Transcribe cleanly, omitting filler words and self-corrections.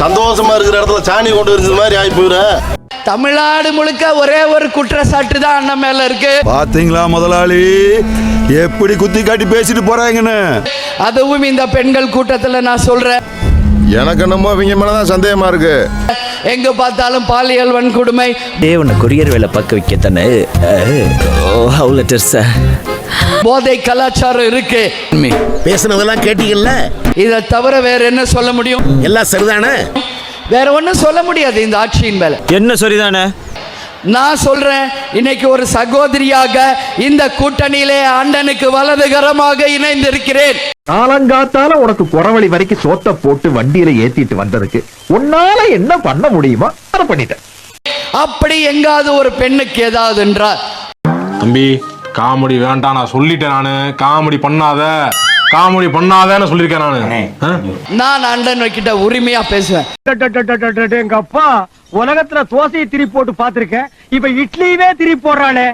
சந்தோஷமா இருக்கிற இடத்துல சாணி கொண்டு இருக்கிற மாதிரி ஆகி போயிரு. தமிழ்நாடு முழுக்க ஒரே ஒரு குற்றச்சாட்டு தான் அண்ணன் மேல இருக்கு. பாத்தீங்களா முதலாளி எப்படி குத்தி காட்டி பேசிட்டு போறாங்கன்னு. அதுவும் இந்த பெண்கள் கூட்டத்துல நான் சொல்றேன், எனக்கு என்னமோ இவங்க மேலதான் சந்தேகமா இருக்கு. எங்க பார்த்தாலும் பாலியல் வன்கொடுமை. உன்னை கொரியர் வேலை பார்க்க வைக்க தானே போதை கலாச்சாரம் இருக்கு. பேசுனதெல்லாம் கேட்டீங்கல்ல? இதை தவிர வேற என்ன சொல்ல முடியும்? எல்லாம் சரிதானே? வேற ஒன்றும் சொல்ல முடியாது இந்த ஆட்சியின் மேல. என்ன சரிதானே? நான் சொல்றேன், இன்னைக்கு ஒரு சகோதரியாக இந்த கூட்டணியிலே அண்ணனுக்கு வலதுகரமாக இணைந்திருக்கிறேன். காலங்காத்தால உனக்கு குறவழி வரைக்கும் சோத்த போட்டு வண்டியில ஏத்திட்டு வந்ததுக்கு உன்னால என்ன பண்ண முடியுமா அதை பண்ணிட்டேன். அப்படி எங்காவது ஒரு பெண்ணுக்கு ஏதாவது என்றால், தம்பி காமெடி வேண்டாம், நான் சொல்லிட்டேன். நானு காமெடி பண்ணாதேன்னு சொல்லியிருக்கேன் நானு. நான் அண்ணன் கிட்ட உரிமையா பேசுவேன். எங்க அப்பா உலகத்துல தோசையை திரி போட்டு பாத்திருக்கேன், இப்ப இட்லியவே திரி போடுறானே.